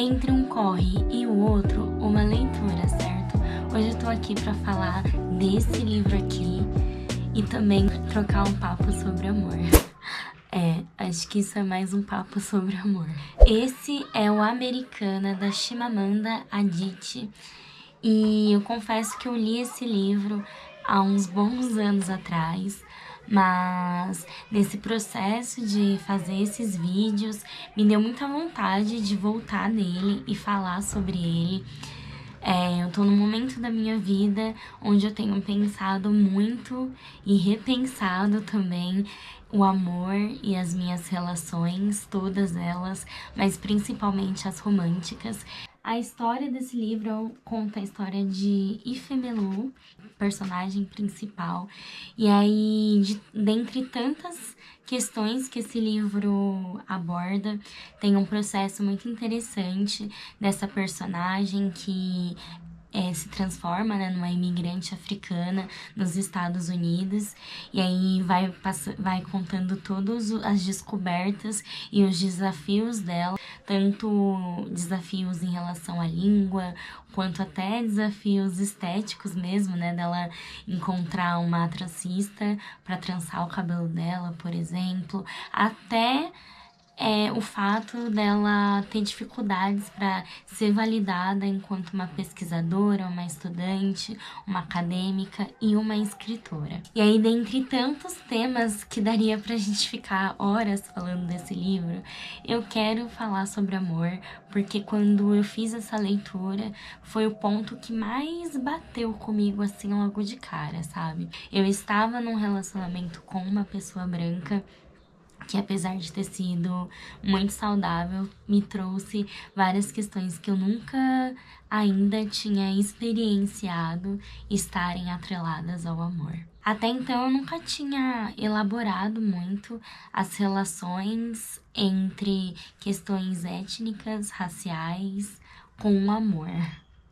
Entre um corre e o outro, uma leitura, certo? Hoje eu tô aqui pra falar desse livro aqui e também trocar um papo sobre amor. Acho que isso é mais um papo sobre amor. Esse é o Americana, da Chimamanda Adichie, e eu confesso que eu li esse livro há uns bons anos atrás, mas nesse processo de fazer esses vídeos, me deu muita vontade de voltar nele e falar sobre ele. Eu tô num momento da minha vida onde eu tenho pensado muito e repensado também o amor e as minhas relações, todas elas, mas principalmente as românticas. A história desse livro conta a história de Ifemelu, personagem principal, e aí, dentre tantas questões que esse livro aborda, tem um processo muito interessante dessa personagem que se transforma, né, numa imigrante africana nos Estados Unidos, e aí vai contando todas as descobertas e os desafios dela, tanto desafios em relação à língua, quanto até desafios estéticos mesmo, né, dela encontrar uma tracista para trançar o cabelo dela, por exemplo, até o fato dela ter dificuldades para ser validada enquanto uma pesquisadora, uma estudante, uma acadêmica e uma escritora. E aí, dentre tantos temas que daria pra gente ficar horas falando desse livro, eu quero falar sobre amor, porque quando eu fiz essa leitura, foi o ponto que mais bateu comigo, assim, logo de cara, sabe? Eu estava num relacionamento com uma pessoa branca, que apesar de ter sido muito saudável, me trouxe várias questões que eu nunca ainda tinha experienciado estarem atreladas ao amor. Até então eu nunca tinha elaborado muito as relações entre questões étnicas, raciais, com o amor.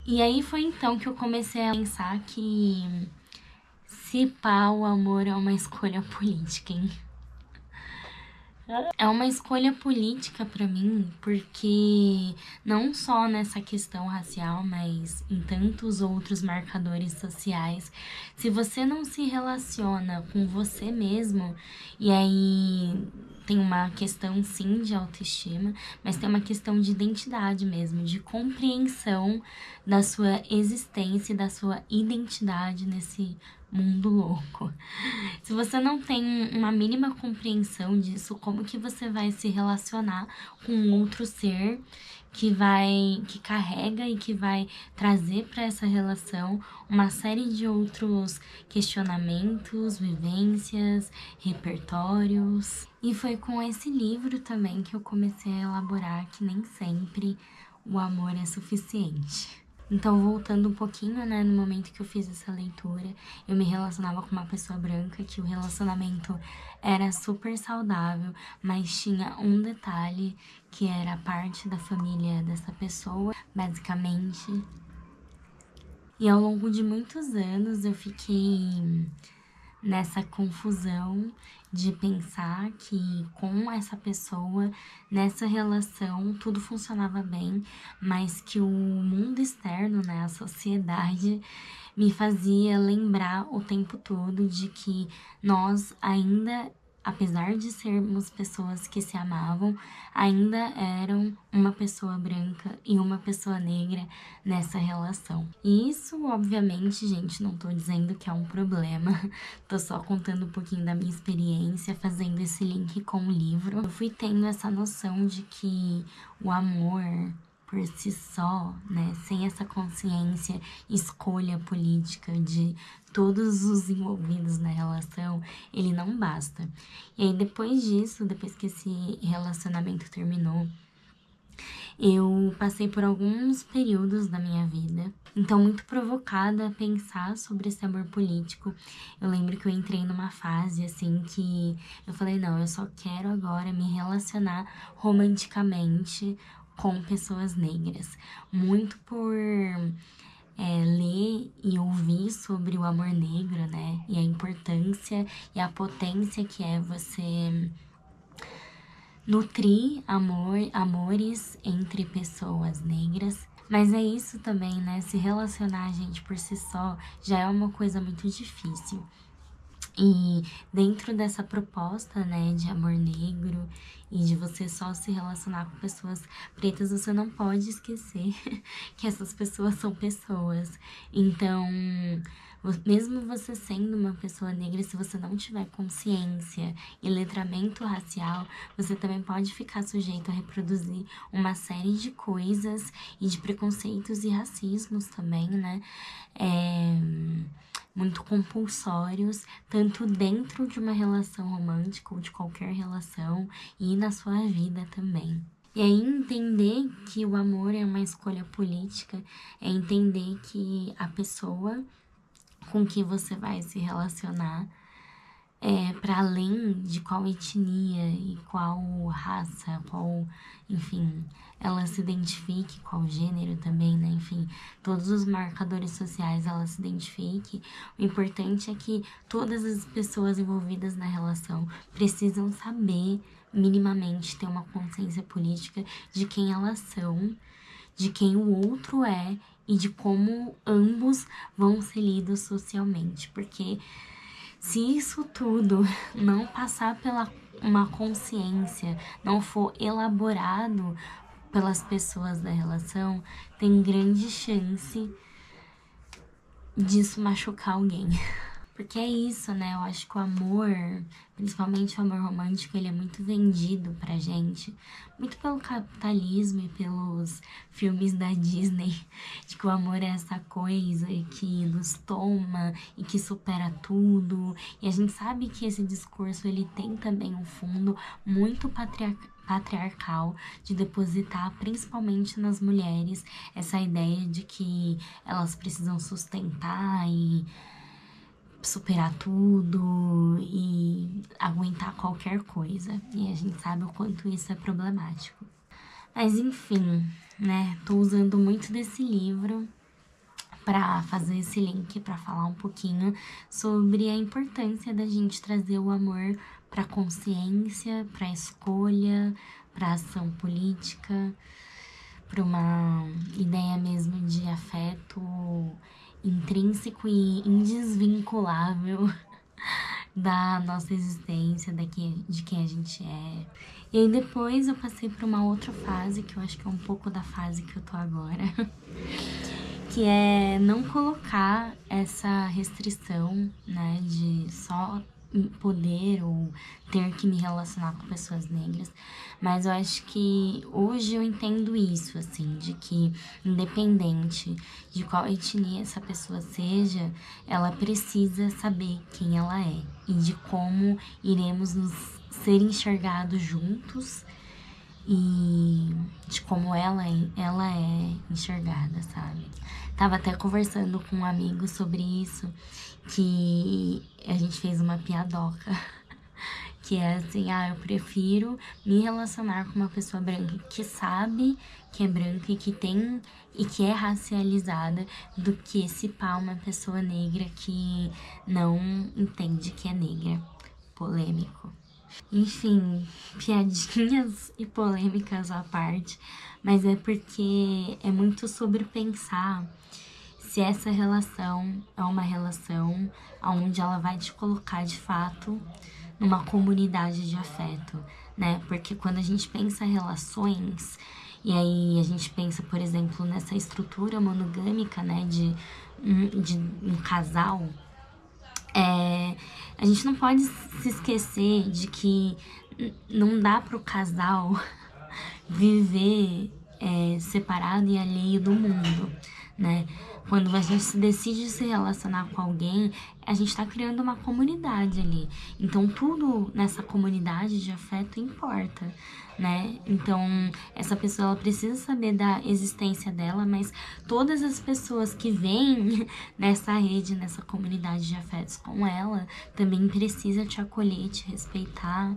E aí foi então que eu comecei a pensar que se pá, o amor é uma escolha política, hein? É uma escolha política pra mim, porque não só nessa questão racial, mas em tantos outros marcadores sociais, se você não se relaciona com você mesmo, e aí tem uma questão sim de autoestima, mas tem uma questão de identidade mesmo, de compreensão da sua existência e da sua identidade nesse mundo louco. Se você não tem uma mínima compreensão disso, como que você vai se relacionar com um outro ser que carrega e que vai trazer para essa relação uma série de outros questionamentos, vivências, repertórios. E foi com esse livro também que eu comecei a elaborar que nem sempre o amor é suficiente. Então, voltando um pouquinho, né, no momento que eu fiz essa leitura, eu me relacionava com uma pessoa branca, que o relacionamento era super saudável, mas tinha um detalhe, que era parte da família dessa pessoa, basicamente. E ao longo de muitos anos eu fiquei nessa confusão de pensar que com essa pessoa, nessa relação, tudo funcionava bem, mas que o mundo externo, né, a sociedade, me fazia lembrar o tempo todo de que nós ainda, apesar de sermos pessoas que se amavam, ainda eram uma pessoa branca e uma pessoa negra nessa relação. E isso, obviamente, gente, não tô dizendo que é um problema, tô só contando um pouquinho da minha experiência, fazendo esse link com o livro. Eu fui tendo essa noção de que o amor por si só, né, sem essa consciência, escolha política de todos os envolvidos na relação, ele não basta. E aí depois disso, depois que esse relacionamento terminou, eu passei por alguns períodos da minha vida, então muito provocada a pensar sobre esse amor político. Eu lembro que eu entrei numa fase assim que eu falei, não, eu só quero agora me relacionar romanticamente com pessoas negras. Muito por ler e ouvir sobre o amor negro, né? E a importância e a potência que é você nutrir amores entre pessoas negras. Mas é isso também, né? Se relacionar, gente, por si só já é uma coisa muito difícil. E dentro dessa proposta, né, de amor negro e de você só se relacionar com pessoas pretas, você não pode esquecer que essas pessoas são pessoas. Então, mesmo você sendo uma pessoa negra, se você não tiver consciência e letramento racial, você também pode ficar sujeito a reproduzir uma série de coisas e de preconceitos e racismos também, né? Muito compulsórios, tanto dentro de uma relação romântica ou de qualquer relação e na sua vida também. E aí entender que o amor é uma escolha política, é entender que a pessoa com que você vai se relacionar para além de qual etnia e qual raça, qual, enfim, ela se identifique, qual gênero também, né? Enfim, todos os marcadores sociais ela se identifique. O importante é que todas as pessoas envolvidas na relação precisam saber, minimamente, ter uma consciência política de quem elas são, de quem o outro é e de como ambos vão ser lidos socialmente, porque se isso tudo não passar pela uma consciência, não for elaborado pelas pessoas da relação, tem grande chance disso machucar alguém. Porque é isso, né? Eu acho que o amor, principalmente o amor romântico, ele é muito vendido pra gente. Muito pelo capitalismo e pelos filmes da Disney. De que o amor é essa coisa que nos toma e que supera tudo. E a gente sabe que esse discurso, ele tem também um fundo muito patriarcal, de depositar principalmente nas mulheres essa ideia de que elas precisam sustentar e superar tudo e aguentar qualquer coisa. E a gente sabe o quanto isso é problemático. Mas enfim, né? Tô usando muito desse livro para fazer esse link, para falar um pouquinho sobre a importância da gente trazer o amor para consciência, para escolha, para ação política, para uma ideia mesmo de afeto intrínseco e indesvinculável da nossa existência, de quem a gente é. E aí depois eu passei por uma outra fase, que eu acho que é um pouco da fase que eu tô agora, que é não colocar essa restrição, né, de só poder ou ter que me relacionar com pessoas negras, mas eu acho que hoje eu entendo isso, assim, de que independente de qual etnia essa pessoa seja, ela precisa saber quem ela é e de como iremos nos ser enxergados juntos e de como ela é enxergada, sabe? Tava até conversando com um amigo sobre isso, que a gente fez uma piadoca, que é assim, eu prefiro me relacionar com uma pessoa branca que sabe que é branca e que tem e que é racializada, do que se pá uma pessoa negra que não entende que é negra. Polêmico. Enfim, piadinhas e polêmicas à parte, mas é porque é muito sobre pensar se essa relação é uma relação onde ela vai te colocar de fato numa comunidade de afeto, né? Porque quando a gente pensa em relações, e aí a gente pensa, por exemplo, nessa estrutura monogâmica, né, de um casal, a gente não pode se esquecer de que não dá pro casal viver separado e alheio do mundo, né? Quando a gente decide se relacionar com alguém, a gente tá criando uma comunidade ali. Então, tudo nessa comunidade de afeto importa, né? Então, essa pessoa, ela precisa saber da existência dela, mas todas as pessoas que vêm nessa rede, nessa comunidade de afetos com ela, também precisa te acolher, te respeitar.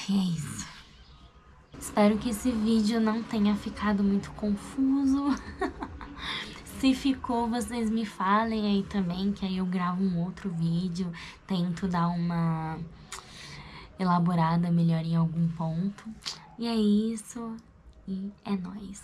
E é isso. Espero que esse vídeo não tenha ficado muito confuso. Se ficou, vocês me falem aí também, que aí eu gravo um outro vídeo, tento dar uma elaborada melhor em algum ponto. E é isso, e é nóis.